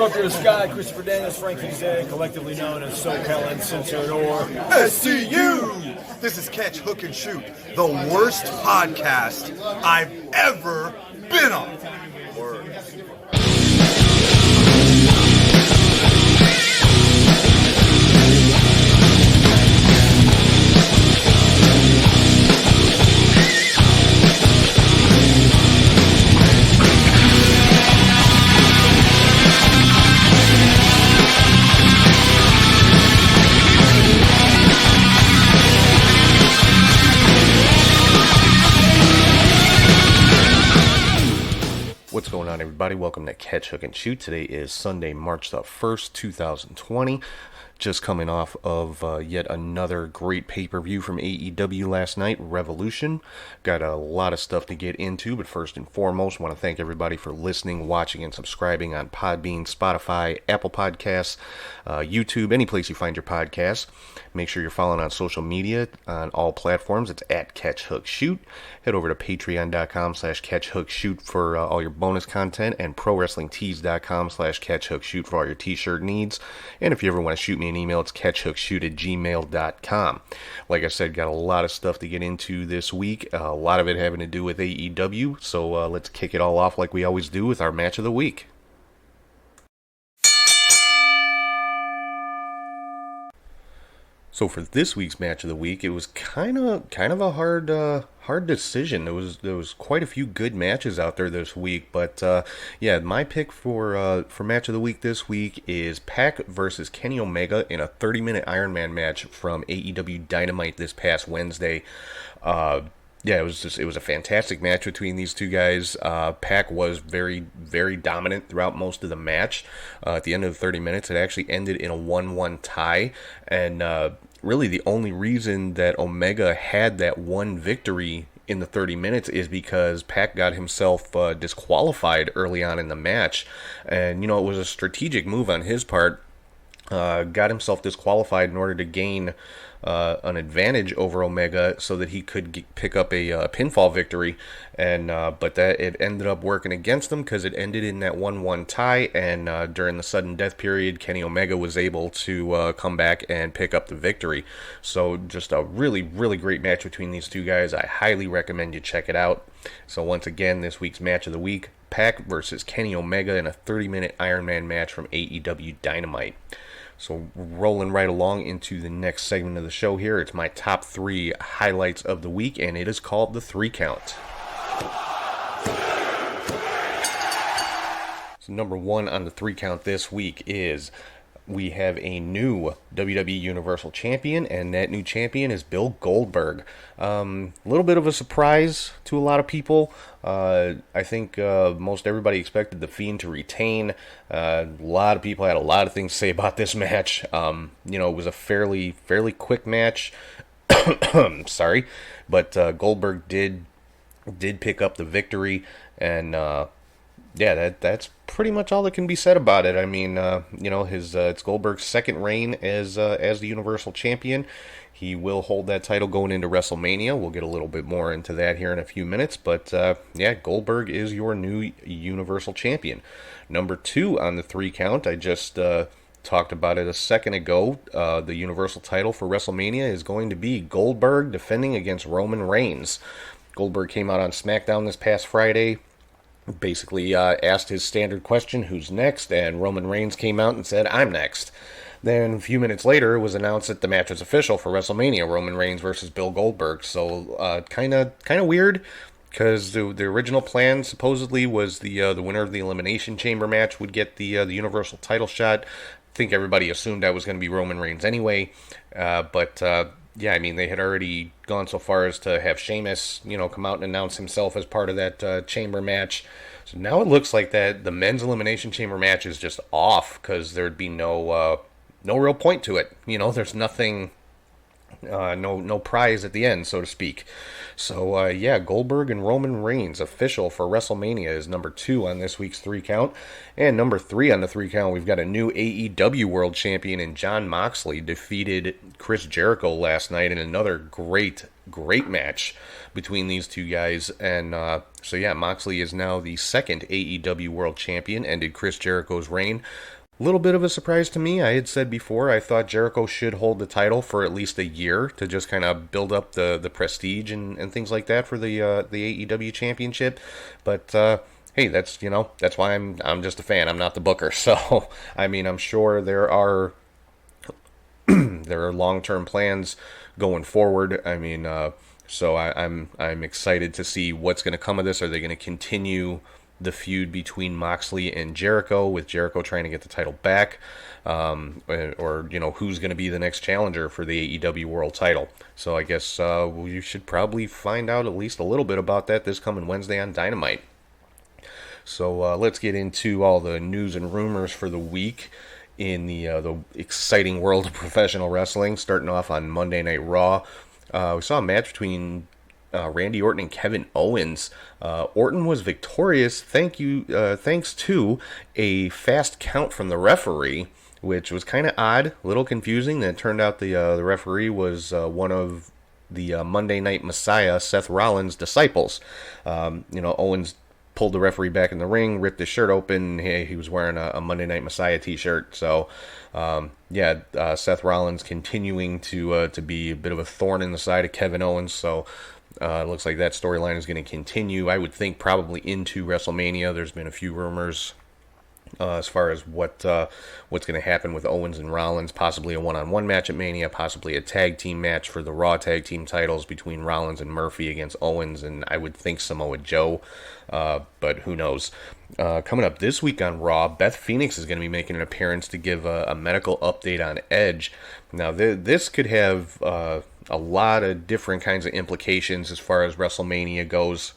Talk to the Sky, Christopher Daniels, Frankie Zay, collectively known as SoCal Uncensored or SCU! This is Catch, Hook, and Shoot, the worst podcast I've ever been on. Word. What's going on, everybody? Welcome to Catch, Hook, and Shoot. Today is Sunday, March the 1st, 2020. Just coming off of yet another great pay-per-view from AEW last night, Revolution. Got a lot of stuff to get into, but first and foremost, I want to thank everybody for listening, watching, and subscribing on Podbean, Spotify, Apple Podcasts, YouTube, any place you find your podcasts. Make sure you're following on social media on all platforms. It's at Catch, Hook, Shoot. Head over to patreon.com/CatchHookShoot for all your bonus content, and ProWrestlingTees.com/CatchHookShoot for all your t-shirt needs. And if you ever want to shoot me an email, it's catchhookshoot@gmail.com. Like I said, got a lot of stuff to get into this week, a lot of it having to do with AEW, so let's kick it all off like we always do with our match of the week. So for this week's match of the week, it was kind of a hard decision. There was quite a few good matches out there this week, but yeah, my pick for match of the week this week is Pac versus Kenny Omega in a 30-minute Iron Man match from AEW Dynamite this past Wednesday. Yeah, it was a fantastic match between these two guys. Pac was very, very dominant throughout most of the match. At the end of the 30 minutes, it actually ended in a 1-1 tie, and really the only reason that Omega had that one victory in the 30 minutes is because Pac got himself disqualified early on in the match, and it was a strategic move on his part. Got himself disqualified in order to gain an advantage over Omega so that he could pick up a pinfall victory, and but that it ended up working against him because it ended in that 1-1 tie, and during the sudden death period, Kenny Omega was able to come back and pick up the victory. So just a really, really great match between these two guys. I highly recommend you check it out. So once again, this week's match of the week, Pac versus Kenny Omega in a 30-minute Iron Man match from AEW Dynamite. So rolling right along into the next segment of the show here, it's my top 3 highlights of the week, and it is called the 3 Count. So number 1 on the 3 Count this week is we have a new WWE Universal Champion, and that new champion is Bill Goldberg. A little bit of a surprise to a lot of people. I think most everybody expected The Fiend to retain. A lot of people had a lot of things to say about this match. It was a fairly quick match. Sorry, but Goldberg did pick up the victory, and yeah, that's pretty much all that can be said about it. I mean, it's Goldberg's second reign as the Universal Champion. He will hold that title going into WrestleMania. We'll get a little bit more into that here in a few minutes. But, yeah, Goldberg is your new Universal Champion. Number 2 on the 3 Count, I just talked about it a second ago. The Universal title for WrestleMania is going to be Goldberg defending against Roman Reigns. Goldberg came out on SmackDown this past Friday, basically asked his standard question, who's next, and Roman Reigns came out and said, I'm next. Then a few minutes later, it was announced that the match was official for WrestleMania, Roman Reigns versus Bill Goldberg. So kind of weird, because the original plan supposedly was the winner of the Elimination Chamber match would get the Universal title shot. I think everybody assumed that was going to be Roman Reigns anyway, but yeah, I mean, they had already gone so far as to have Sheamus, come out and announce himself as part of that chamber match. So now it looks like that the men's Elimination Chamber match is just off, because there'd be no real point to it. There's nothing no prize at the end, so to speak. So yeah, Goldberg and Roman Reigns official for WrestleMania is number 2 on this week's 3 count, and number 3 on the 3 count we've got a new AEW World Champion, and Jon Moxley defeated Chris Jericho last night in another great match between these two guys. And so yeah, Moxley is now the second AEW World Champion, ended Chris Jericho's reign. Little bit of a surprise to me. I had said before I thought Jericho should hold the title for at least a year to just kind of build up the prestige and things like that for the AEW Championship. But hey, that's why I'm just a fan. I'm not the booker. So I mean, I'm sure there are long-term plans going forward. I mean, so I'm excited to see what's going to come of this. Are they going to continue the feud between Moxley and Jericho, with Jericho trying to get the title back, or who's going to be the next challenger for the AEW World Title? So I guess you should probably find out at least a little bit about that this coming Wednesday on Dynamite. So let's get into all the news and rumors for the week in the exciting world of professional wrestling. Starting off on Monday Night Raw, we saw a match between Randy Orton and Kevin Owens. Orton was victorious thanks to a fast count from the referee, which was kind of odd, a little confusing. Then it turned out the referee was one of the Monday Night Messiah, Seth Rollins' disciples. Owens pulled the referee back in the ring, ripped his shirt open. He was wearing a Monday Night Messiah t-shirt. So, Seth Rollins continuing to be a bit of a thorn in the side of Kevin Owens. So, it looks like that storyline is going to continue. I would think probably into WrestleMania. There's been a few rumors as far as what's going to happen with Owens and Rollins. Possibly a one-on-one match at Mania. Possibly a tag team match for the Raw tag team titles between Rollins and Murphy against Owens and I would think Samoa Joe. But who knows? Coming up this week on Raw, Beth Phoenix is going to be making an appearance to give a medical update on Edge. Now, this could have a lot of different kinds of implications as far as WrestleMania goes.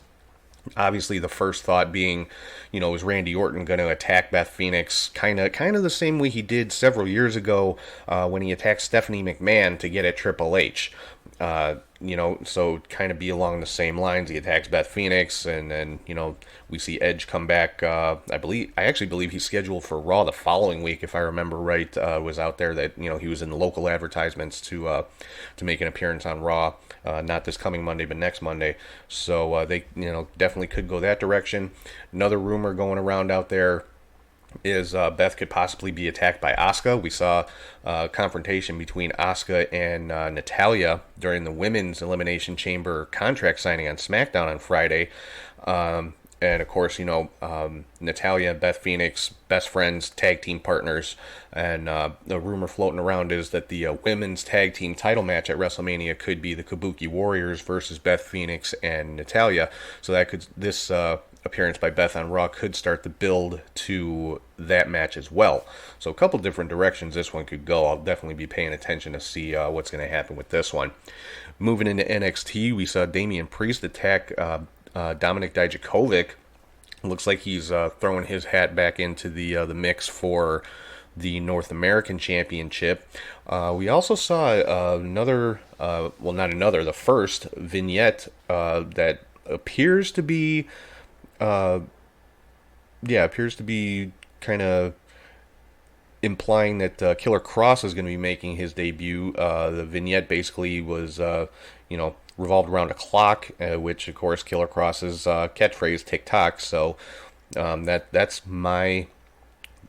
Obviously, the first thought being, is Randy Orton going to attack Beth Phoenix kind of the same way he did several years ago when he attacked Stephanie McMahon to get at Triple H. So kind of be along the same lines. He attacks Beth Phoenix, and then, we see Edge come back. I actually believe he's scheduled for Raw the following week, if I remember right. Was out there that, he was in the local advertisements to make an appearance on Raw. Not this coming Monday, but next Monday. So they, definitely could go that direction. Another rumor going around out there is Beth could possibly be attacked by Asuka. We saw a confrontation between Asuka and Natalya during the Women's Elimination Chamber contract signing on SmackDown on Friday. And of course, Natalya and Beth Phoenix, best friends, tag team partners. And the rumor floating around is that the women's tag team title match at WrestleMania could be the Kabuki Warriors versus Beth Phoenix and Natalya. So this appearance by Beth on Raw could start the build to that match as well. So a couple different directions this one could go. I'll definitely be paying attention to see what's going to happen with this one. Moving into NXT, we saw Damian Priest attack Dominik Dijakovic. Looks like he's throwing his hat back into the mix for the North American Championship. We also saw the first vignette that appears to be kind of implying that Killer Cross is going to be making his debut. The vignette basically was, revolved around a clock, which of course Killer Cross's catchphrase, tick-tock. So that's my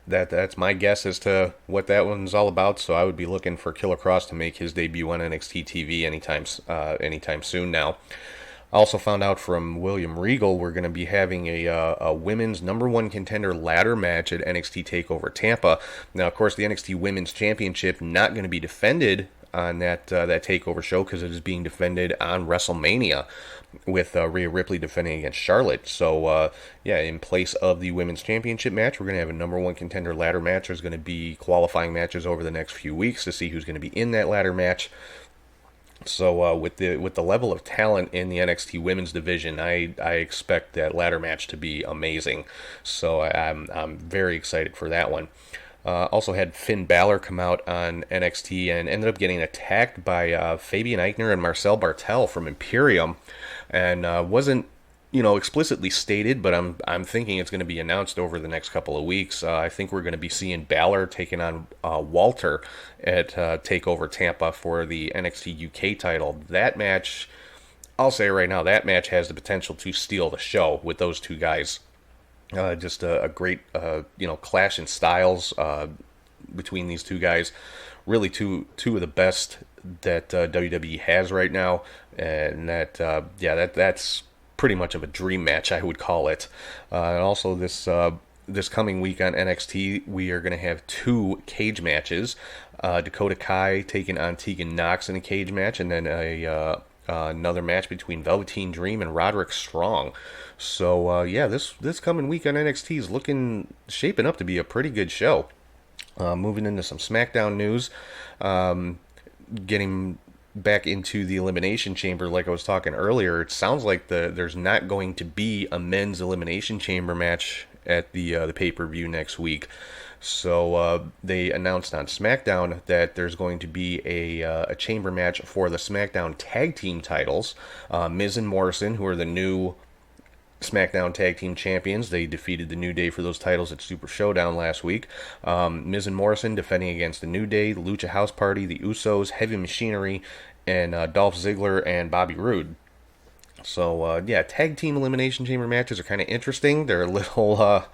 guess as to what that one's all about. So I would be looking for Killer Cross to make his debut on NXT TV anytime soon now. I also found out from William Regal we're going to be having a women's number one contender ladder match at NXT TakeOver Tampa. Now, of course, the NXT Women's Championship not going to be defended on that TakeOver show because it is being defended on WrestleMania with Rhea Ripley defending against Charlotte. So, in place of the Women's Championship match, we're going to have a number one contender ladder match. There's going to be qualifying matches over the next few weeks to see who's going to be in that ladder match. So with the level of talent in the NXT Women's division, I expect that ladder match to be amazing. So I'm very excited for that one. Also had Finn Balor come out on NXT and ended up getting attacked by Fabian Eichner and Marcel Bartel from Imperium, and wasn't explicitly stated, but I'm thinking it's going to be announced over the next couple of weeks. I think we're going to be seeing Balor taking on Walter at TakeOver Tampa for the NXT UK title. That match, I'll say right now, that match has the potential to steal the show with those two guys. Just a great, clash in styles between these two guys. Really, two of the best that WWE has right now, and that's pretty much of a dream match, I would call it. And also this coming week on NXT, we are going to have 2 cage matches. Dakota Kai taking on Tegan Nox in a cage match, and then another match between Velveteen Dream and Roderick Strong. So this coming week on NXT is shaping up to be a pretty good show. Moving into some SmackDown news, getting back into the Elimination Chamber, like I was talking earlier, it sounds like there's not going to be a men's Elimination Chamber match at the pay-per-view next week. So they announced on SmackDown that there's going to be a chamber match for the SmackDown Tag Team titles. Miz and Morrison, who are the new SmackDown Tag Team Champions. They defeated the New Day for those titles at Super Showdown last week. Miz and Morrison defending against the New Day, the Lucha House Party, the Usos, Heavy Machinery, and Dolph Ziggler and Bobby Roode. So, Tag Team Elimination Chamber matches are kind of interesting. They're a little,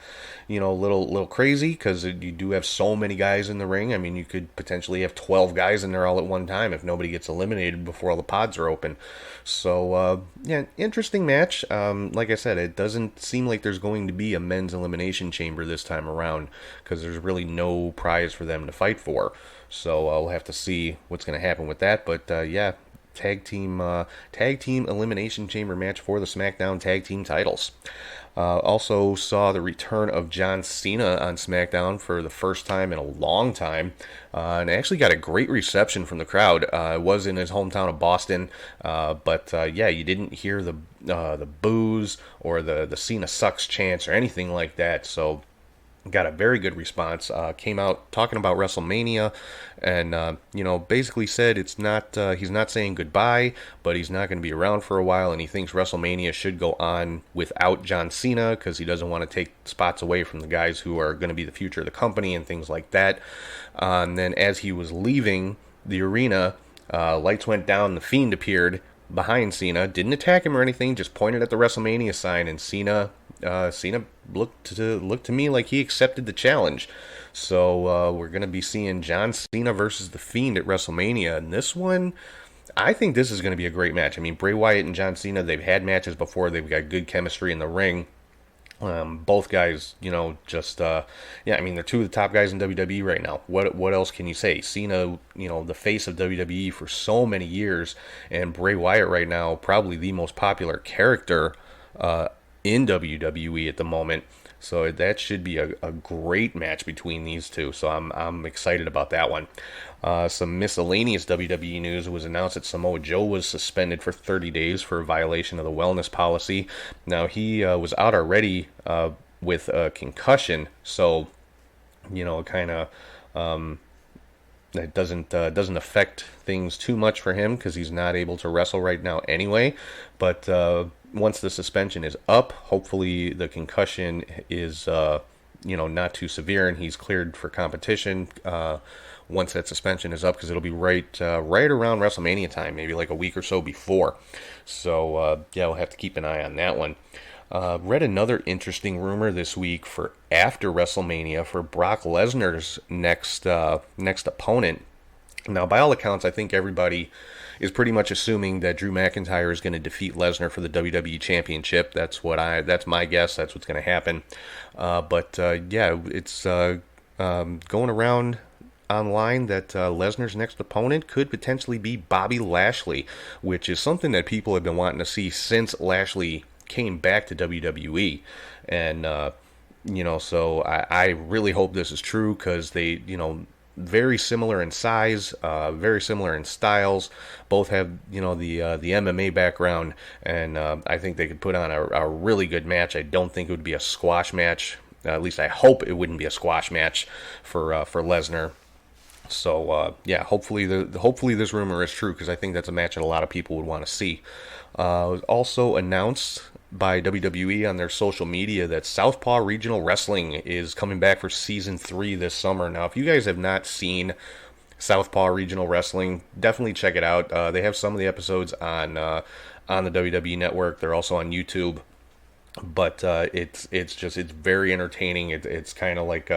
little crazy because you do have so many guys in the ring. I mean, you could potentially have 12 guys in there all at one time if nobody gets eliminated before all the pods are open. So, interesting match. Like I said, it doesn't seem like there's going to be a men's Elimination Chamber this time around because there's really no prize for them to fight for. So, I'll have to see what's going to happen with that. But, Tag team Elimination Chamber match for the SmackDown Tag Team titles. Also saw the return of John Cena on SmackDown for the first time in a long time, and actually got a great reception from the crowd. It was in his hometown of Boston, but you didn't hear the boos or the Cena sucks chants or anything like that. So got a very good response. Came out talking about WrestleMania, and basically said it's not. He's not saying goodbye, but he's not going to be around for a while, and he thinks WrestleMania should go on without John Cena because he doesn't want to take spots away from the guys who are going to be the future of the company and things like that. And then as he was leaving the arena, lights went down. The Fiend appeared behind Cena, didn't attack him or anything, just pointed at the WrestleMania sign, and Cena looked to me like he accepted the challenge. So we're going to be seeing John Cena versus The Fiend at WrestleMania. And this one, I think this is going to be a great match. I mean, Bray Wyatt and John Cena, they've had matches before. They've got good chemistry in the ring. Both guys, they're 2 of the top guys in WWE right now. What else can you say? Cena, the face of WWE for so many years, and Bray Wyatt right now, probably the most popular character in WWE at the moment. So that should be a great match between these two. So I'm excited about that one. Some miscellaneous WWE news was announced that Samoa Joe was suspended for 30 days for a violation of the wellness policy. Now, he was out already with a concussion, so that doesn't affect things too much for him because he's not able to wrestle right now anyway. But once the suspension is up, hopefully the concussion is not too severe and he's cleared for competition once that suspension is up, because it'll be right around WrestleMania time, maybe like a week or so before. So we'll have to keep an eye on that one. Read another interesting rumor this week for after WrestleMania for Brock Lesnar's next opponent. Now, by all accounts, I think everybody is pretty much assuming that Drew McIntyre is going to defeat Lesnar for the WWE Championship. That's my guess. That's what's going to happen. It's going around online that Lesnar's next opponent could potentially be Bobby Lashley, which is something that people have been wanting to see since Lashley came back to WWE. And so I really hope this is true, because they, very similar in size, very similar in styles, both have, the MMA background, and I think they could put on a really good match. I don't think it would be a squash match At least I hope it wouldn't be a squash match for Lesnar. So yeah, hopefully this rumor is true, because I think that's a match that a lot of people would want to see. It was also announced by WWE on their social media that Southpaw Regional Wrestling is coming back for season 3 this summer. Now, if you guys have not seen Southpaw Regional Wrestling, definitely check it out. They have some of the episodes on the WWE Network. They're also on YouTube. But it's very entertaining. It's kind of like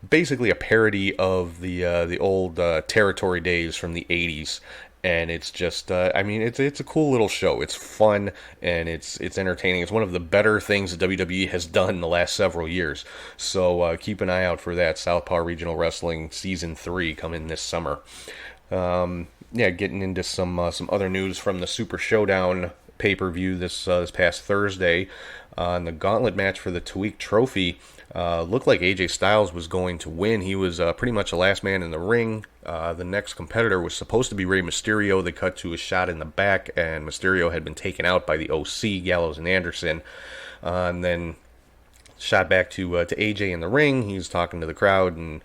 basically a parody of the old territory days from the 80s. And it's just, it's a cool little show. It's fun, and it's entertaining. It's one of the better things that WWE has done in the last several years. So keep an eye out for that. Southpaw Regional Wrestling Season 3 coming this summer. Getting into some other news from the Super Showdown pay-per-view this past Thursday. In the gauntlet match for the Tweak Trophy, looked like AJ Styles was going to win. He was pretty much the last man in the ring. The next competitor was supposed to be Rey Mysterio. They cut to a shot in the back, and Mysterio had been taken out by the OC, Gallows and Anderson. And then shot back to AJ in the ring. He's talking to the crowd and,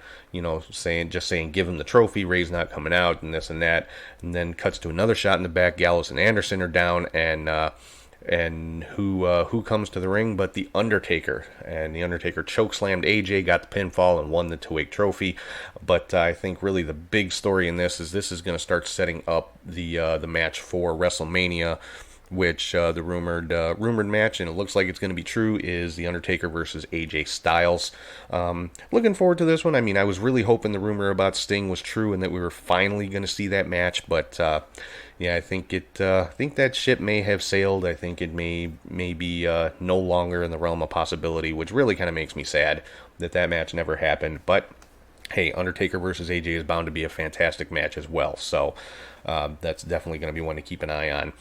saying, give him the trophy. Rey's not coming out, and this and that. And then cuts to another shot in the back. Gallows and Anderson are down, and who comes to the ring but the Undertaker. And the Undertaker chokeslammed AJ, got the pinfall, and won the Tweak Trophy. But I think really the big story in this is going to start setting up the match for WrestleMania, which the rumored match, and it looks like it's going to be true, is The Undertaker versus AJ Styles. Looking forward to this one. I was really hoping the rumor about Sting was true and that we were finally going to see that match, but I think that ship may have sailed. I think it may be no longer in the realm of possibility, which really kind of makes me sad that match never happened. But hey, Undertaker versus AJ is bound to be a fantastic match as well, so that's definitely going to be one to keep an eye on.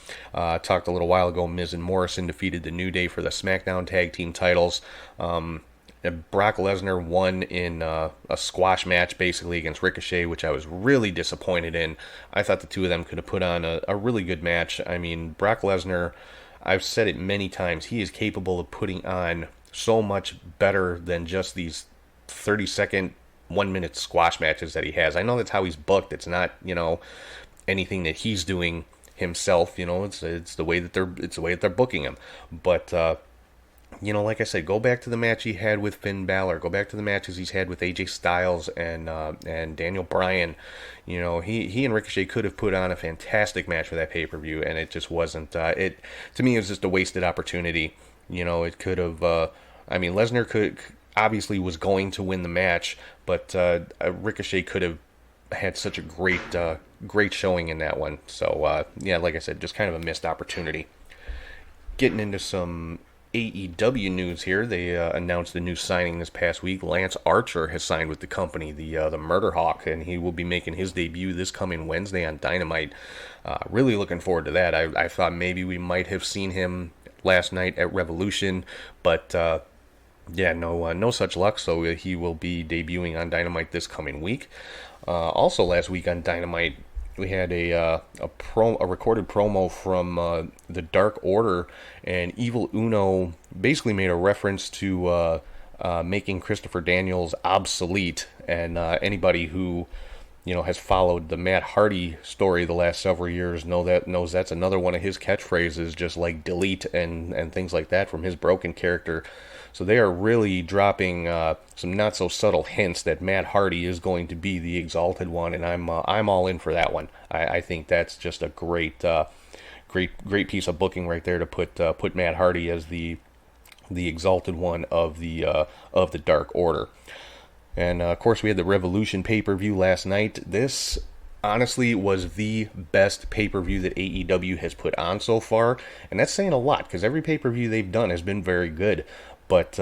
Talked a little while ago, Miz and Morrison defeated the New Day for the SmackDown Tag Team titles. Brock Lesnar won in a squash match, basically, against Ricochet, which I was really disappointed in. I thought the two of them could have put on a really good match. Brock Lesnar, I've said it many times, he is capable of putting on so much better than just these 30-second, 1-minute squash matches that he has. I know that's how he's booked. It's not, anything that he's doing himself. It's the way that they're booking him. But like I said, go back to the match he had with Finn Balor. Go back to the matches he's had with AJ Styles and Daniel Bryan. He and Ricochet could have put on a fantastic match for that pay-per-view, and it just wasn't. To me, it was just a wasted opportunity. It could have. Lesnar obviously was going to win the match, but Ricochet could have had such a great showing in that one. So like I said, just kind of a missed opportunity. Getting into some AEW news here. They announced the new signing this past week. Lance Archer has signed with the company, the Murder Hawk, and he will be making his debut this coming Wednesday on Dynamite. Really looking forward to that. I thought maybe we might have seen him last night at Revolution, but no such luck. So he will be debuting on Dynamite this coming week. Also last week on Dynamite, we had a recorded promo from the Dark Order, and Evil Uno basically made a reference to making Christopher Daniels obsolete. And anybody who has followed the Matt Hardy story the last several years knows that's another one of his catchphrases, just like delete and things like that from his Broken character. So they are really dropping some not so subtle hints that Matt Hardy is going to be the Exalted One, and I'm all in for that one. I think that's just a great piece of booking right there to put Matt Hardy as the Exalted One of the Dark Order. And of course, we had the Revolution pay-per-view last night. This honestly was the best pay-per-view that AEW has put on so far, and that's saying a lot because every pay-per-view they've done has been very good. But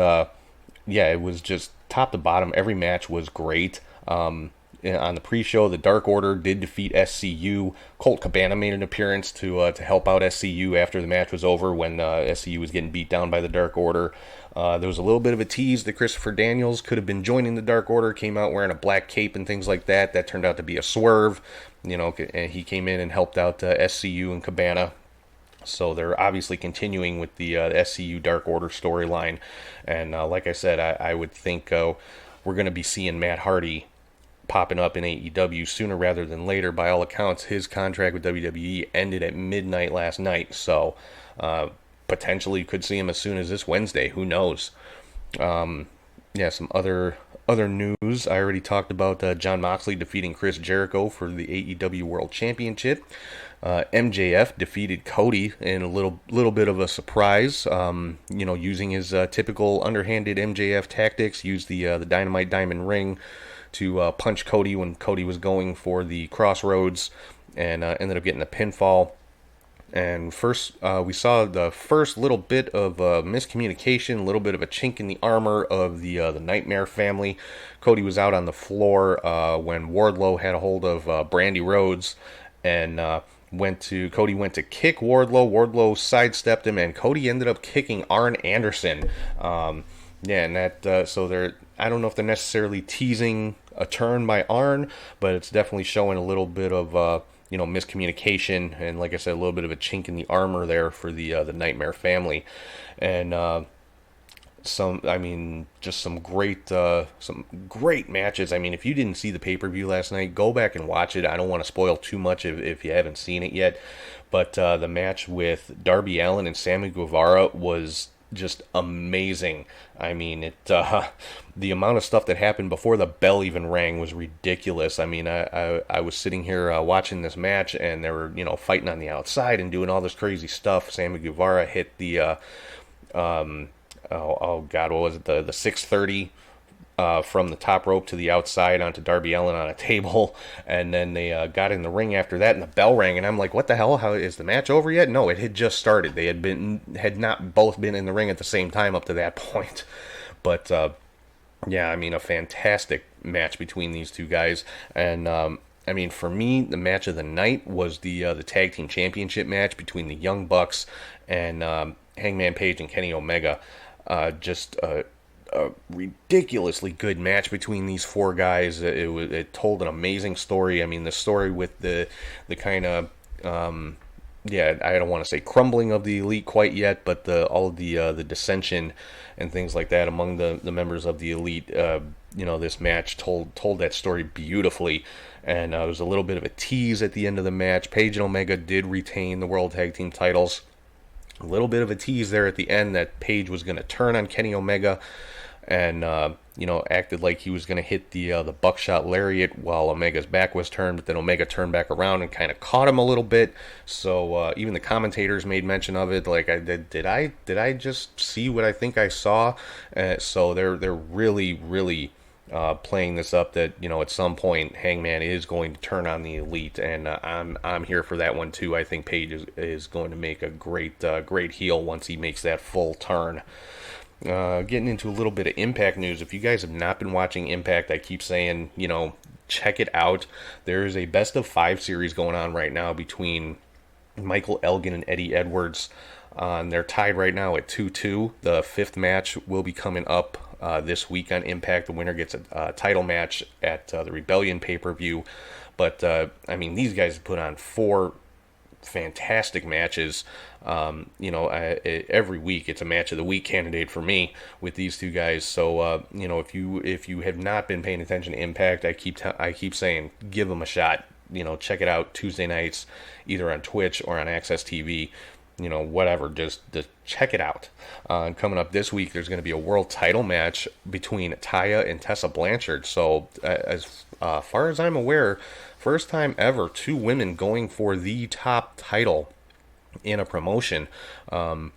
it was just top to bottom. Every match was great. On the pre-show, the Dark Order did defeat SCU. Colt Cabana made an appearance to help out SCU after the match was over when SCU was getting beat down by the Dark Order. There was a little bit of a tease that Christopher Daniels could have been joining the Dark Order, came out wearing a black cape and things like that. That turned out to be a swerve, and he came in and helped out SCU and Cabana. So they're obviously continuing with the SCU Dark Order storyline. And like I said, I would think we're going to be seeing Matt Hardy popping up in AEW sooner rather than later. By all accounts, his contract with WWE ended at midnight last night. So potentially could see him as soon as this Wednesday. Who knows? Yeah, some other news. I already talked about Jon Moxley defeating Chris Jericho for the AEW World Championship. MJF defeated Cody in a little bit of a surprise. Using his typical underhanded MJF tactics, used the Dynamite Diamond Ring to punch Cody when Cody was going for the Crossroads, and ended up getting a pinfall. And first, we saw the first little bit of miscommunication, a little bit of a chink in the armor of the Nightmare family. Cody was out on the floor when Wardlow had a hold of Brandy Rhodes, and Cody went to kick Wardlow. Wardlow sidestepped him, and Cody ended up kicking Arn Anderson. And that so they're, I don't know if they're necessarily teasing a turn by Arn, but it's definitely showing a little bit of miscommunication, and like I said, a little bit of a chink in the armor there for the Nightmare family. And some great matches. I mean, if you didn't see the pay-per-view last night, go back and watch it. I don't want to spoil too much if you haven't seen it yet, but the match with Darby Allin and Sammy Guevara was just amazing. I mean, the amount of stuff that happened before the bell even rang was ridiculous. I mean, I was sitting here watching this match, and they were fighting on the outside and doing all this crazy stuff. Sammy Guevara hit the what was it, the 630 from the top rope to the outside onto Darby Allin on a table, and then they got in the ring after that, and the bell rang, and I'm like, what the hell? How is the match over yet? No, it had just started. They had not both been in the ring at the same time up to that point. But yeah, I mean, a fantastic match between these two guys. And I mean, for me, the match of the night was the tag team championship match between the Young Bucks and Hangman Page and Kenny Omega. Just a ridiculously good match between these four guys. It told an amazing story. I mean, the story with the kind of I don't want to say crumbling of the Elite quite yet, but all of the dissension and things like that among the members of the Elite. This match told that story beautifully, and it was a little bit of a tease at the end of the match. Page and Omega did retain the World Tag Team titles. A little bit of a tease there at the end that Page was going to turn on Kenny Omega, and acted like he was going to hit the buckshot lariat while Omega's back was turned, but then Omega turned back around and kind of caught him a little bit. So even the commentators made mention of it, like, did I just see what I think I saw? So they're really playing this up that at some point Hangman is going to turn on the Elite, and I'm here for that one too. I think Page is going to make a great heel once he makes that full turn. Getting into a little bit of Impact news. If you guys have not been watching Impact, I keep saying, check it out. There is a best of 5 series going on right now between Michael Elgin and Eddie Edwards. They're tied right now at 2-2. The 5th match will be coming up this week on Impact. The winner gets a title match at the Rebellion pay-per-view. But, I mean, these guys have put on 4 fantastic matches. Every week it's a match of the week candidate for me with these two guys. So if you have not been paying attention to Impact, I keep saying give them a shot. Check it out Tuesday nights, either on Twitch or on Access TV. Whatever, just check it out. And coming up this week, there's going to be a world title match between Taya and Tessa Blanchard. So as far as I'm aware, first time ever 2 women going for the top title in a promotion, for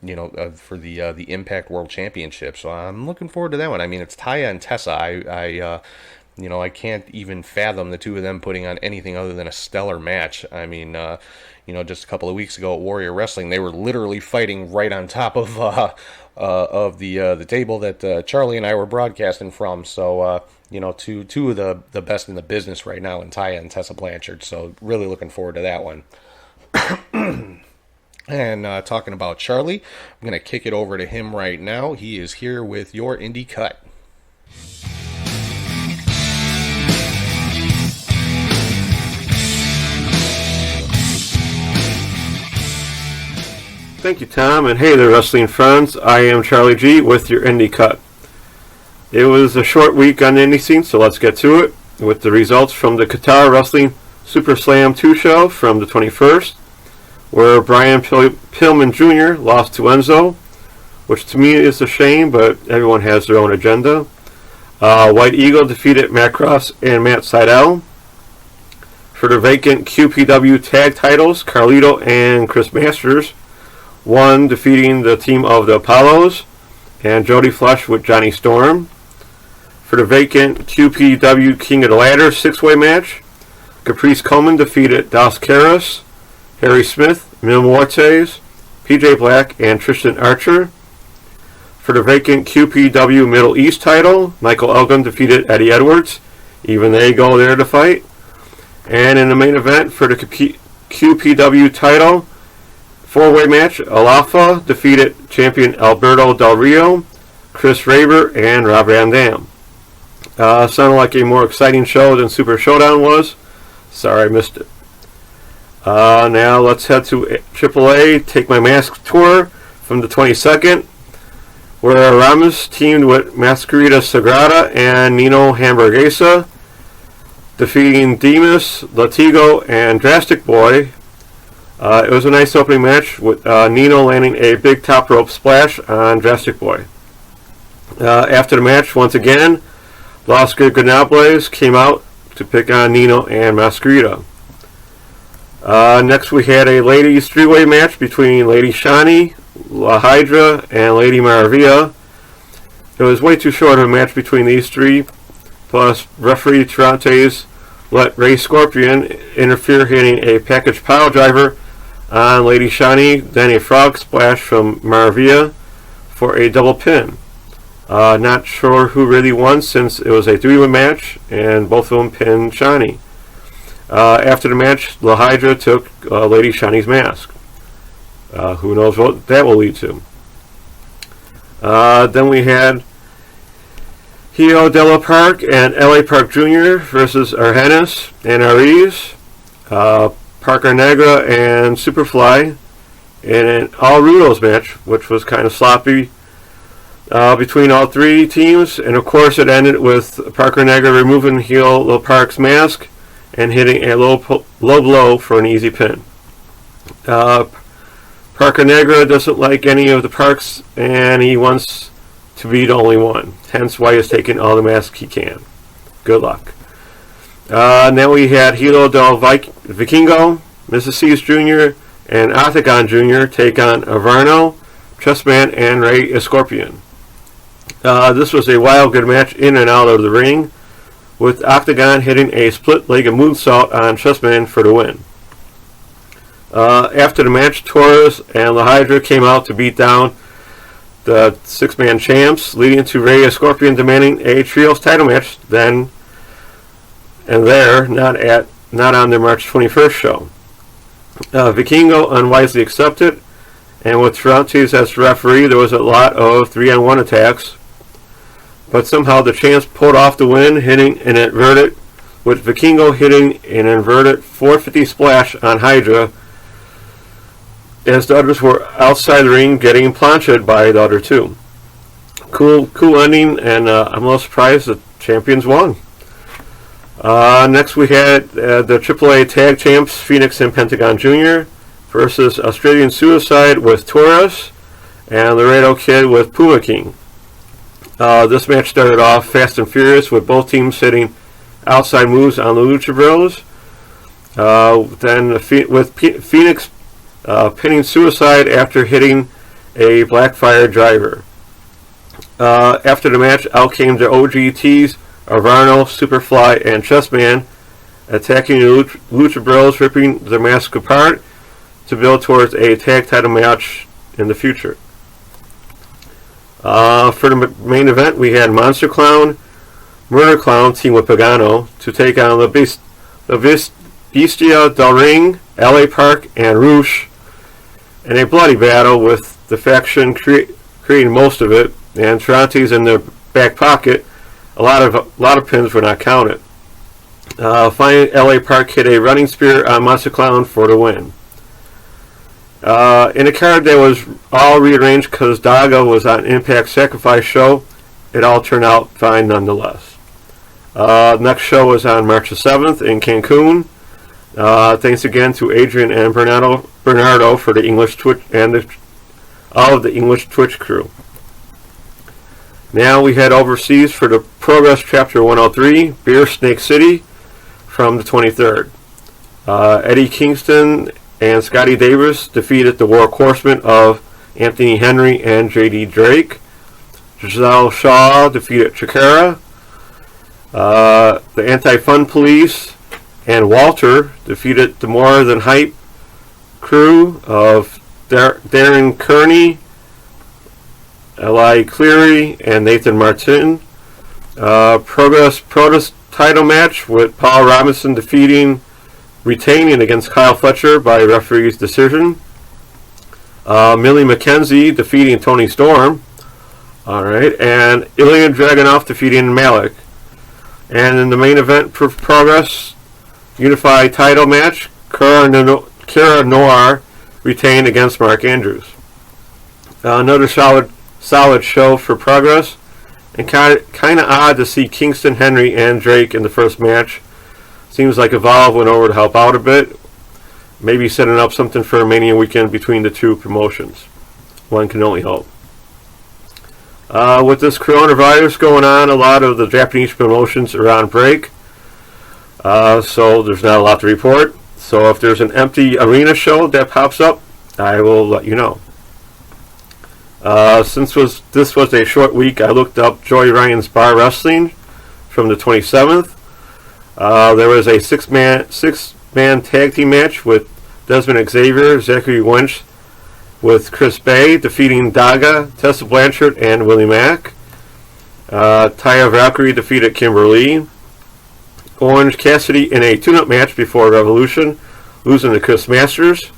the Impact World Championship. So I'm looking forward to that one. I mean, it's Taya and Tessa. I can't even fathom the two of them putting on anything other than a stellar match. I mean, just a couple of weeks ago at Warrior Wrestling, they were literally fighting right on top of the table that Charlie and I were broadcasting from. So, two of the best in the business right now in Taya and Tessa Blanchard. So really looking forward to that one. And talking about Charlie, I'm going to kick it over to him right now. He is here with your Indie Cut. Thank you, Tom, and hey there, wrestling friends. I am Charlie G with your Indie Cut. It was a short week on the indie scene, so let's get to it with the results from the Qatar Wrestling Super Slam 2 show from the 21st, where Brian Pillman Jr. lost to Enzo, which to me is a shame, but everyone has their own agenda. White Eagle defeated Matt Cross and Matt Sydal. For the vacant QPW tag titles, Carlito and Chris Masters won, defeating the team of the Apollos and Jody Flush with Johnny Storm. For the vacant QPW King of the Ladder six-way match, Caprice Coleman defeated Dos Caras, Harry Smith, Mil Muertes, PJ Black, and Tristan Archer. For the vacant QPW Middle East title, Michael Elgin defeated Eddie Edwards. Even they go there to fight. And in the main event for the QPW title, four-way match, Alafa defeated champion Alberto Del Rio, Chris Raber, and Rob Van Dam. Sounded like a more exciting show than Super Showdown was. Sorry I missed it. Now let's head to AAA, Take My Mask tour from the 22nd, where Ramos teamed with Masquerita Sagrada and Nino Hamburguesa, defeating Demas, Latigo, and Drastic Boy. It was a nice opening match with Nino landing a big top rope splash on Drastic Boy. After the match, once again, Los Granables came out to pick on Nino and Masquerita. Next we had a ladies three-way match between Lady Shani, La Hydra, and Lady Maravilla. It was way too short of a match between these three, plus referee Tarantes let Ray Scorpion interfere, hitting a package pile driver on Lady Shani, then a frog splash from Maravilla for a double pin. Not sure who really won since it was a three-way match and both of them pinned Shani. After the match, La Hydra took Lady Shani's mask. Who knows what that will lead to. Then we had Hio Della Park and LA Park Jr. versus Argenis and Ariz. Parker Negra and Superfly in an all Rudos match, which was kind of sloppy between all three teams. And of course it ended with Parker Negra removing Hio Della Park's mask and hitting a low blow for an easy pin. Parker Negra doesn't like any of the Parks, and he wants to be the only one. Hence why he's taking all the masks he can. Good luck. Now we had Hilo del Vikingo, Mrs. C's Jr., and Octagon Jr. take on Averno, Chessman, and Ray Escorpion. This was a wild good match in and out of the ring, with Octagon hitting a split-legged moonsault on Chessman for the win. After the match, Torres and La Hydra came out to beat down the six-man champs, leading to Ray Scorpion demanding a trios title match then and there, not on their March 21st show. Vikingo unwisely accepted, and with Tarantes as referee, there was a lot of 3-on-1 attacks, but somehow the champs pulled off the win, hitting an inverted, with Vikingo hitting an inverted 450 splash on Hydra, as the others were outside the ring getting planched by the other two. Cool ending, and I'm a little surprised the champions won. Next we had the AAA Tag Champs, Phoenix and Pentagon Jr. versus Australian Suicide with Torres and Laredo Kid with Puma King. This match started off fast and furious with both teams hitting outside moves on the Lucha Bros. Then with Phoenix pinning Suicide after hitting a Blackfire driver. After the match, out came the OGTs, Averno, Superfly, and Chessman, attacking the Lucha Bros, ripping their masks apart to build towards a tag title match in the future. For the main event, we had Monster Clown, Murder Clown team with Pagano to take on the Bestia Del Ring, LA Park, and Roosh in a bloody battle with the faction creating most of it, and Tarantes in their back pocket. A lot of pins were not counted. Finally, LA Park hit a running spear on Monster Clown for the win. In a card that was all rearranged because Daga was on Impact Sacrifice show, it all turned out fine nonetheless. Next show was on March the 7th in Cancun. Thanks again to Adrian and Bernardo for the English Twitch and all of the English Twitch crew. Now we head overseas for the Progress Chapter 103, Beer Snake City, from the 23rd. Eddie Kingston and Scotty Davis defeated the War Horsemen of Anthony Henry and J.D. Drake. Giselle Shaw defeated Chikara. The Anti-Fun Police and Walter defeated the More Than Hype crew of Darren Kearney, Eli Cleary, and Nathan Martin. Progress Protest title match with Paul Robinson retaining against Kyle Fletcher by referee's decision. Millie McKenzie defeating Tony Storm. Alright, and Ilya Dragunov defeating Malik. And in the main event for Progress Unified title match, Kara Noir retained against Mark Andrews. Another solid show for Progress, and kind of odd to see Kingston, Henry, and Drake in the first match. Seems like Evolve went over to help out a bit, maybe setting up something for a Mania weekend between the two promotions. One can only hope. With this coronavirus going on, a lot of the Japanese promotions are on break, so there's not a lot to report. So if there's an empty arena show that pops up, I will let you know. Since this was a short week, I looked up Joey Ryan's Bar Wrestling from the 27th. There was a six-man tag team match with Desmond Xavier, Zachary Wench, with Chris Bay defeating Daga, Tessa Blanchard, and Willie Mack. Taya Valkyrie defeated Kimberly. Orange Cassidy in a tune-up match before Revolution, losing to Chris Masters.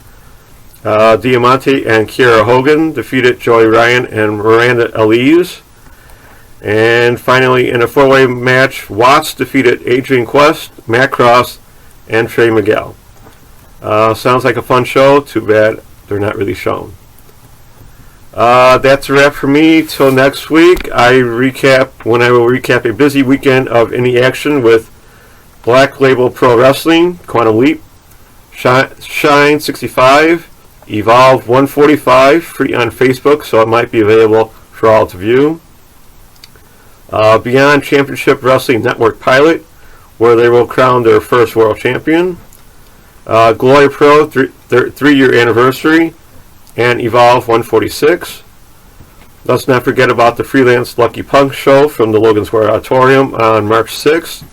Diamante and Kiera Hogan defeated Joey Ryan and Miranda Elise. And finally, in a four-way match, Watts defeated Adrian Quest, Matt Cross, and Trey Miguel. Sounds like a fun show. Too bad they're not really shown. That's a wrap for me. Till next week, I will recap a busy weekend of indie action with Black Label Pro Wrestling, Quantum Leap, Shine 65, Evolve 145, free on Facebook, so it might be available for all to view. Beyond Championship Wrestling Network Pilot, where they will crown their first world champion. Glory Pro, their 3-year anniversary, and Evolve 146. Let's not forget about the Freelance Lucky Punk show from the Logan Square Auditorium on March 6th,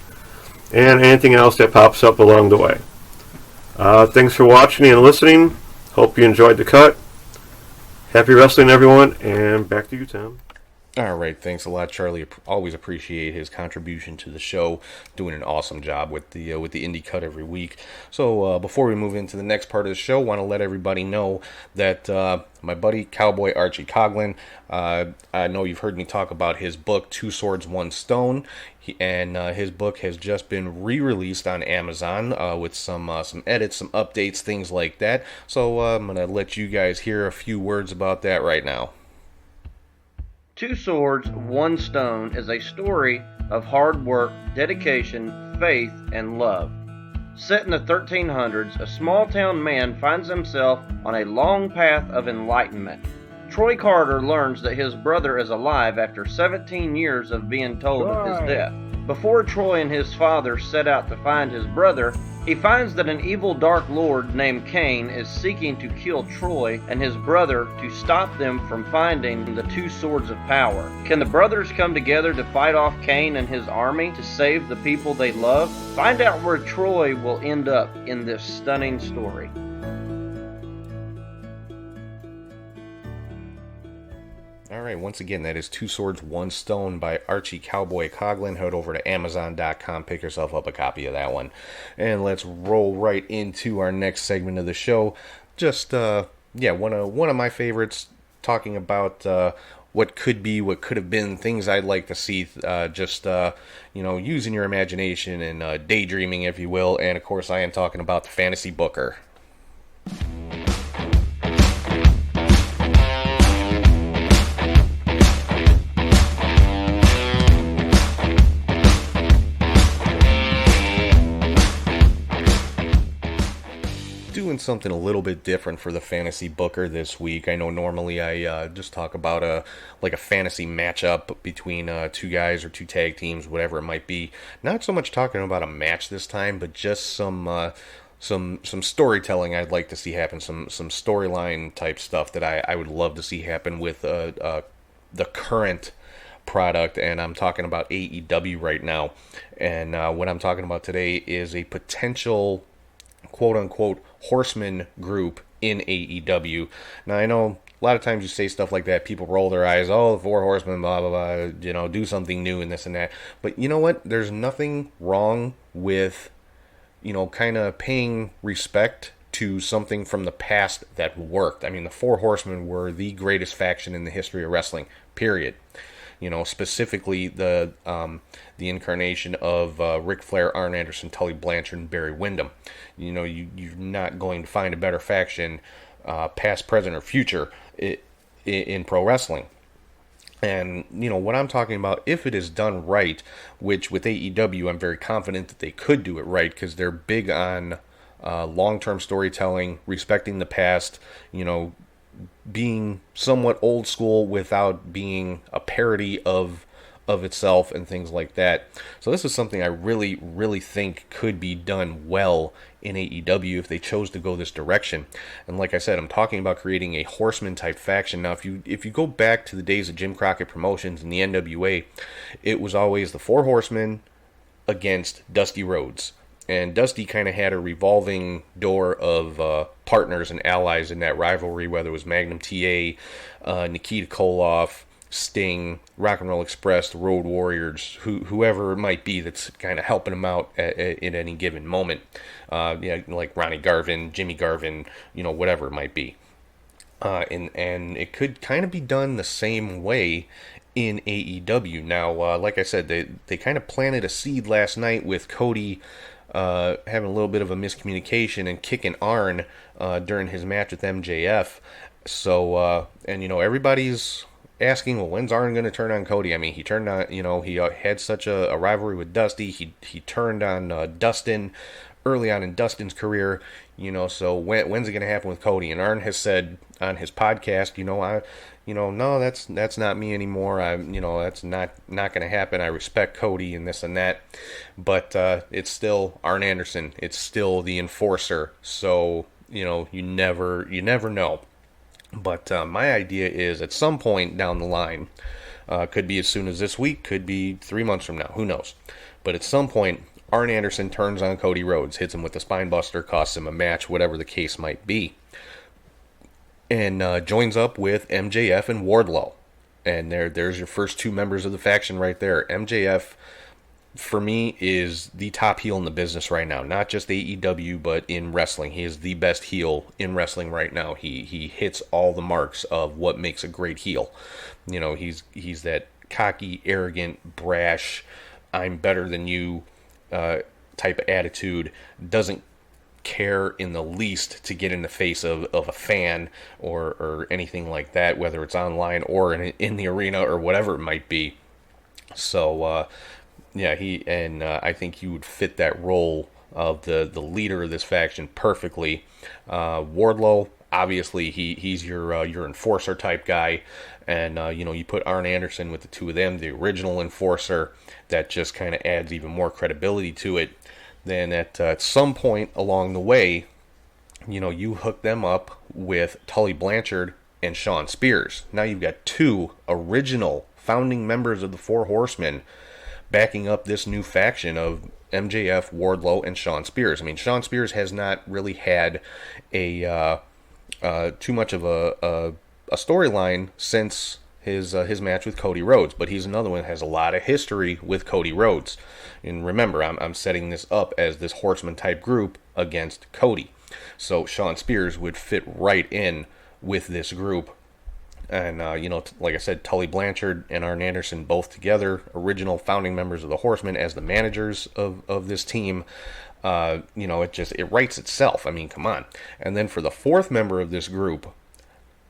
and anything else that pops up along the way. Thanks for watching and listening. Hope you enjoyed the cut. Happy wrestling, everyone, and back to you, Tom. All right, thanks a lot, Charlie. Always appreciate his contribution to the show. Doing an awesome job with the indie cut every week. So before we move into the next part of the show, want to let everybody know that my buddy Cowboy Archie Coughlin, I know you've heard me talk about his book Two Swords, One Stone, and his book has just been re-released on Amazon with some edits, some updates, things like that. So I'm gonna let you guys hear a few words about that right now. Two Swords, One Stone is a story of hard work, dedication, faith, and love. Set in the 1300s, a small-town man finds himself on a long path of enlightenment. Troy Carter learns that his brother is alive after 17 years of being told of his death. Before Troy and his father set out to find his brother, he finds that an evil Dark Lord named Kane is seeking to kill Troy and his brother to stop them from finding the two swords of power. Can the brothers come together to fight off Kane and his army to save the people they love? Find out where Troy will end up in this stunning story. Alright, once again, that is Two Swords, One Stone by Archie Cowboy Coughlin. Head over to Amazon.com, pick yourself up a copy of that one. And let's roll right into our next segment of the show. Just, one of my favorites, talking about what could be, what could have been, things I'd like to see, using your imagination and daydreaming, if you will. And, of course, I am talking about the Fantasy Booker. something a little bit different for the fantasy booker this week. I know normally I just talk about a fantasy matchup between two guys or two tag teams, whatever it might be. Not so much talking about a match this time, but just some storytelling I'd like to see happen, some storyline type stuff that I would love to see happen with the current product, and I'm talking about AEW right now. And what I'm talking about today is a potential quote-unquote horseman group in AEW. Now, I know a lot of times you say stuff like that, people roll their eyes, oh, the four horsemen, blah, blah, blah, do something new and this and that. But you know what? There's nothing wrong with, kind of paying respect to something from the past that worked. I mean, the Four Horsemen were the greatest faction in the history of wrestling, period. Specifically the incarnation of Ric Flair, Arn Anderson, Tully Blanchard, and Barry Windham. You're not going to find a better faction, past, present, or future, in pro wrestling. And, what I'm talking about, if it is done right, which with AEW, I'm very confident that they could do it right, because they're big on long-term storytelling, respecting the past, being somewhat old school without being a parody of itself and things like that. So this is something I really, really think could be done well in AEW if they chose to go this direction. And like I said, I'm talking about creating a horseman type faction. Now, if you go back to the days of Jim Crockett Promotions and the NWA, it was always the Four Horsemen against Dusty Rhodes. And Dusty kind of had a revolving door of partners and allies in that rivalry, whether it was Magnum TA, Nikita Koloff, Sting, Rock and Roll Express, the Road Warriors, whoever it might be that's kind of helping him out at any given moment. Like Ronnie Garvin, Jimmy Garvin, whatever it might be. And it could kind of be done the same way in AEW. Now, like I said, they kind of planted a seed last night with Cody having a little bit of a miscommunication and kicking Arn during his match with MJF. So, everybody's asking, well, when's Arn going to turn on Cody? I mean, he turned on, he had such a rivalry with Dusty. He turned on Dustin early on in Dustin's career, so when's it going to happen with Cody? And Arn has said on his podcast, no, that's not me anymore. That's not going to happen. I respect Cody and this and that, but it's still Arn Anderson. It's still the enforcer. So you never know. But my idea is at some point down the line, could be as soon as this week, could be 3 months from now, who knows? But at some point, Arn Anderson turns on Cody Rhodes, hits him with the spine buster, costs him a match, whatever the case might be, and joins up with MJF and Wardlow. And there's your first two members of the faction right there. MJF, for me, is the top heel in the business right now. Not just AEW, but in wrestling. He is the best heel in wrestling right now. He hits all the marks of what makes a great heel. He's that cocky, arrogant, brash, I'm better than you type of attitude. Doesn't care in the least to get in the face of a fan or anything like that, whether it's online or in the arena or whatever it might be. So I think he would fit that role of the leader of this faction perfectly. Wardlow, obviously he's your enforcer type guy, and you put Arn Anderson with the two of them, the original enforcer. That just kind of adds even more credibility to it. Then at some point along the way, you hook them up with Tully Blanchard and Shawn Spears. Now you've got two original founding members of the Four Horsemen backing up this new faction of MJF, Wardlow, and Shawn Spears. I mean, Shawn Spears has not really had a too much of a storyline since his match with Cody Rhodes, but he's another one that has a lot of history with Cody Rhodes. And remember, I'm setting this up as this horseman type group against Cody, so Shawn Spears would fit right in with this group. And like I said, Tully Blanchard and Arn Anderson both together, original founding members of the Horsemen as the managers of this team. It writes itself. I mean, come on. And then for the fourth member of this group,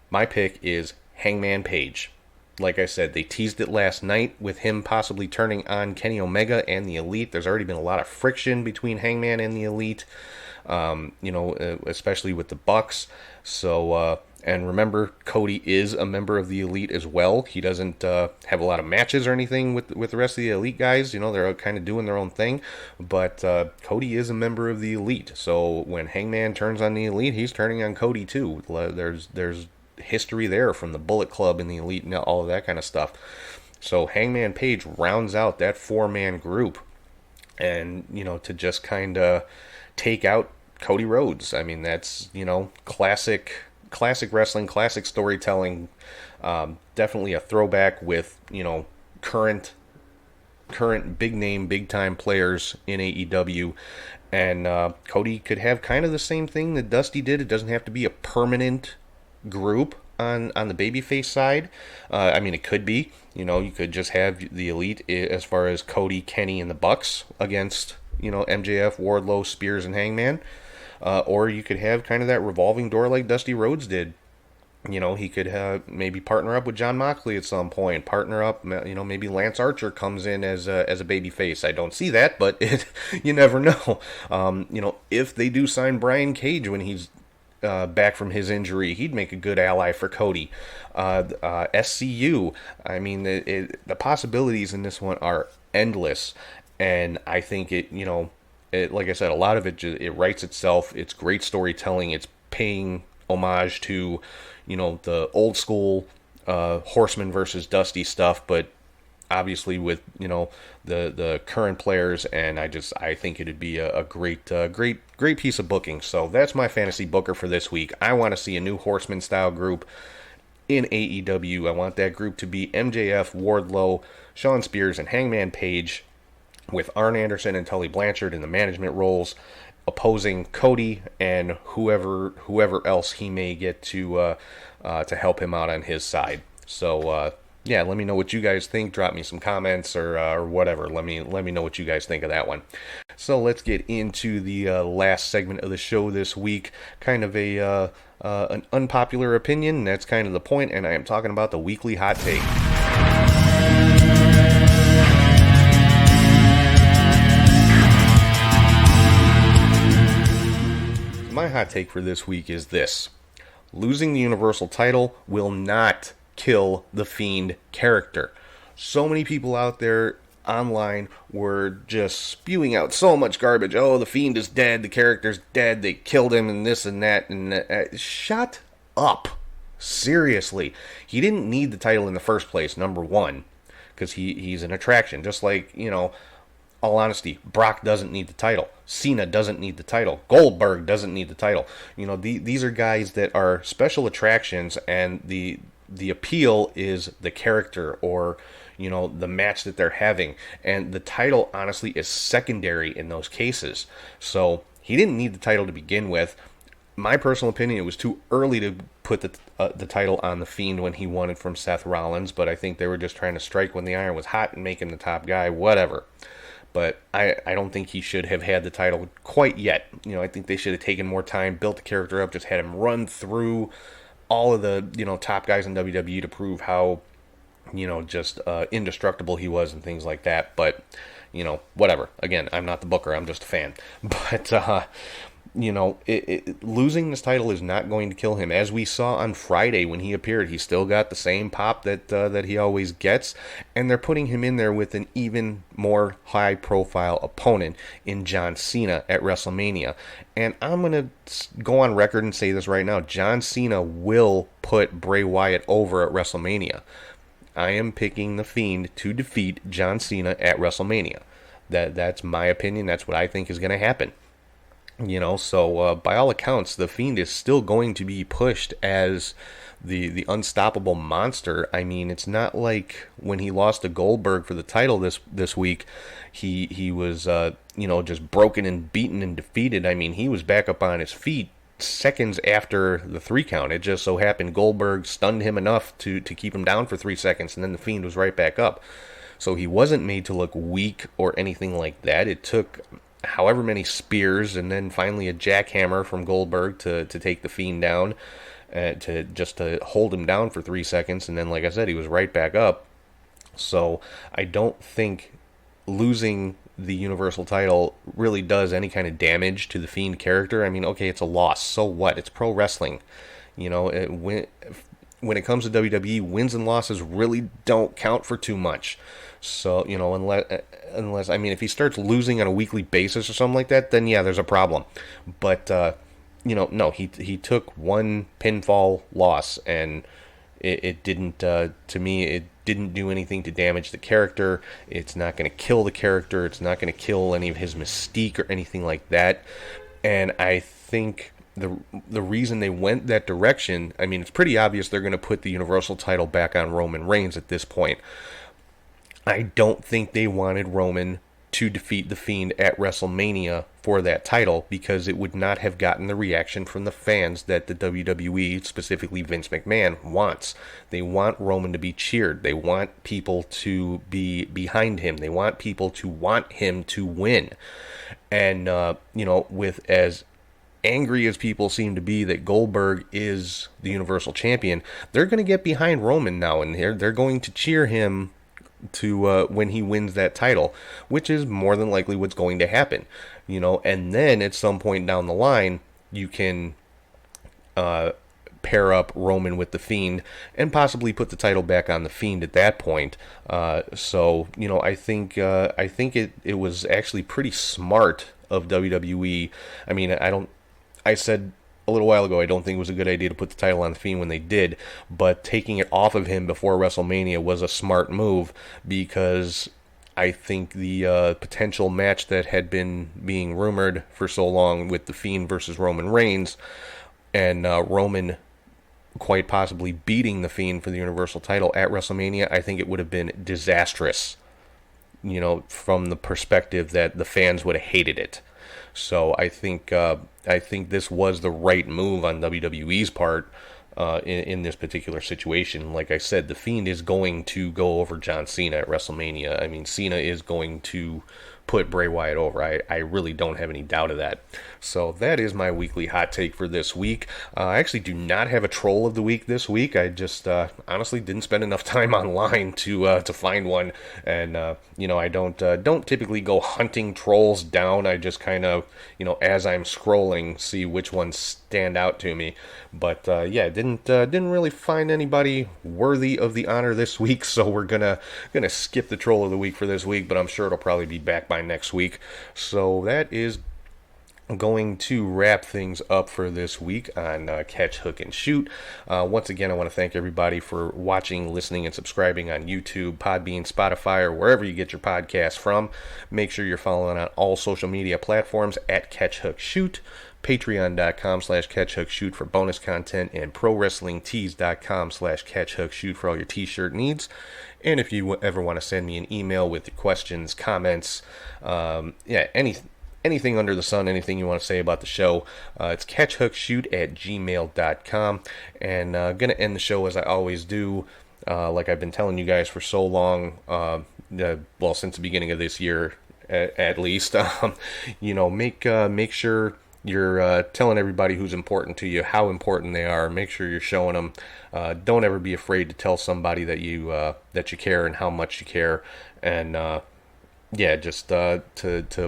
my pick is Hangman Page. like I said, they teased it last night with him possibly turning on Kenny Omega and the Elite. There's already been a lot of friction between Hangman and the Elite, especially with the Bucks. So, and remember, Cody is a member of the Elite as well. He doesn't have a lot of matches or anything with the rest of the Elite guys. They're kind of doing their own thing. But Cody is a member of the Elite. So when Hangman turns on the Elite, he's turning on Cody too. There's history there from the Bullet Club and the Elite and all of that kind of stuff. So Hangman Page rounds out that 4-man group, and to just kind of take out Cody Rhodes. I mean, that's classic wrestling, classic storytelling. Definitely a throwback with current big name, big time players in AEW. And Cody could have kind of the same thing that Dusty did. It doesn't have to be a permanent group on the babyface side. I mean, it could be. You could just have the Elite as far as Cody, Kenny, and the Bucks against MJF, Wardlow, Spears, and Hangman. Or you could have kind of that revolving door like Dusty Rhodes did. He could have maybe partner up with Jon Moxley at some point. Partner up, maybe Lance Archer comes in as a baby face. I don't see that, but you never know. If they do sign Brian Cage when he's back from his injury, he'd make a good ally for Cody. SCU, I mean, the possibilities in this one are endless, and I think it, like I said, a lot of it writes itself. It's great storytelling. It's paying homage to, the old school Horseman versus Dusty stuff, but obviously with the current players, and I think it'd be a great piece of booking. So that's my fantasy booker for this week. I want to see a new Horseman style group in AEW. I want that group to be MJF, Wardlow, Shawn Spears, and Hangman Page, with Arn Anderson and Tully Blanchard in the management roles, opposing Cody and whoever else he may get to help him out on his side. So yeah, let me know what you guys think. Drop me some comments or whatever. Let me know what you guys think of that one. So let's get into the last segment of the show this week. Kind of an unpopular opinion, and that's kind of the point, and I am talking about the weekly hot take. My hot take for this week is this: losing the Universal title will not kill the Fiend character. So many people out there online were just spewing out so much garbage. Oh, the Fiend is dead, the character's dead, they killed him, and this and that. And shut up. Seriously. He didn't need the title in the first place, number one, because he's an attraction. Just like, all honesty, Brock doesn't need the title. Cena doesn't need the title. Goldberg doesn't need the title. These are guys that are special attractions, and the appeal is the character or, the match that they're having. And the title, honestly, is secondary in those cases. So he didn't need the title to begin with. My personal opinion, it was too early to put the title on the Fiend when he won it from Seth Rollins, but I think they were just trying to strike when the iron was hot and make him the top guy, whatever. But I don't think he should have had the title quite yet. I think they should have taken more time, built the character up, just had him run through all of the, top guys in WWE to prove how, just indestructible he was and things like that. But, whatever. Again, I'm not the booker. I'm just a fan. But, losing this title is not going to kill him. As we saw on Friday when he appeared, he still got the same pop that he always gets, and they're putting him in there with an even more high-profile opponent in John Cena at WrestleMania. And I'm going to go on record and say this right now: John Cena will put Bray Wyatt over at WrestleMania. I am picking the Fiend to defeat John Cena at WrestleMania. That's my opinion. That's what I think is going to happen. So by all accounts, the Fiend is still going to be pushed as the unstoppable monster. I mean, it's not like when he lost to Goldberg for the title this week, he was just broken and beaten and defeated. I mean, he was back up on his feet seconds after the 3 count. It just so happened Goldberg stunned him enough to keep him down for 3 seconds, and then the Fiend was right back up. So he wasn't made to look weak or anything like that. It took however many spears and then finally a jackhammer from Goldberg to take the Fiend down. to hold him down for 3 seconds, and then, like I said, he was right back up. So I don't think losing the Universal title really does any kind of damage to the Fiend character. I mean, okay, it's a loss. So what? It's pro wrestling. When it comes to WWE, wins and losses really don't count for too much. So, unless I mean, if he starts losing on a weekly basis or something like that, then yeah, there's a problem. But, no, he took one pinfall loss, and it didn't, to me, it didn't do anything to damage the character. It's not going to kill the character. It's not going to kill any of his mystique or anything like that. And I think the reason they went that direction, I mean, it's pretty obvious they're going to put the Universal title back on Roman Reigns at this point. I don't think they wanted Roman to defeat The Fiend at WrestleMania for that title, because it would not have gotten the reaction from the fans that the WWE, specifically Vince McMahon, wants. They want Roman to be cheered. They want people to be behind him. They want people to want him to win. And, with as angry as people seem to be that Goldberg is the Universal Champion, they're going to get behind Roman now, and they're going to cheer him to when he wins that title, which is more than likely what's going to happen. And then at some point down the line, you can pair up Roman with The Fiend and possibly put the title back on The Fiend at that point. So I think it was actually pretty smart of WWE. I mean, I said a little while ago, I don't think it was a good idea to put the title on The Fiend when they did, but taking it off of him before WrestleMania was a smart move, because I think the potential match that had been being rumored for so long with The Fiend versus Roman Reigns, and Roman quite possibly beating The Fiend for the Universal title at WrestleMania, I think it would have been disastrous, from the perspective that the fans would have hated it. So I think this was the right move on WWE's part in this particular situation. Like I said, The Fiend is going to go over John Cena at WrestleMania. I mean, Cena is going to put Bray Wyatt over. I really don't have any doubt of that. So that is my weekly hot take for this week. I actually do not have a troll of the week this week. I just honestly didn't spend enough time online to find one, and I don't typically go hunting trolls down. I just kind of as I'm scrolling, see which ones stand out to me. But didn't really find anybody worthy of the honor this week. So we're gonna skip the troll of the week for this week. But I'm sure it'll probably be back by next week. So that is going to wrap things up for this week on Catch, Hook, and Shoot. Once again, I want to thank everybody for watching, listening, and subscribing on YouTube, Podbean, Spotify, or wherever you get your podcasts from. Make sure you're following on all social media platforms at Catch, Hook, Shoot. Patreon.com/CatchHookShoot for bonus content, and ProWrestlingTees.com/CatchHookShoot for all your t-shirt needs. And if you ever want to send me an email with questions, comments, anything under the sun, anything you want to say about the show, it's catchhookshoot@gmail.com. And going to end the show as I always do, like I've been telling you guys for so long, since the beginning of this year at least. Make sure you're telling everybody who's important to you how important they are. Make sure you're showing them. Don't ever be afraid to tell somebody that you care and how much you care. And just to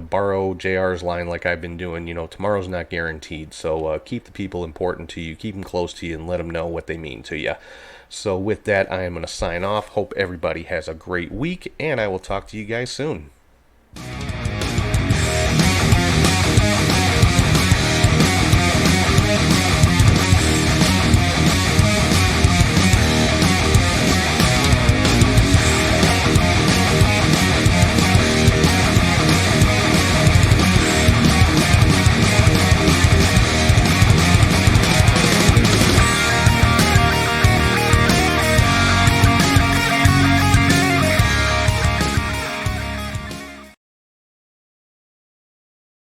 borrow JR's line, like I've been doing, tomorrow's not guaranteed. So keep the people important to you, keep them close to you, and let them know what they mean to you. So with that, I am going to sign off. Hope everybody has a great week, and I will talk to you guys soon.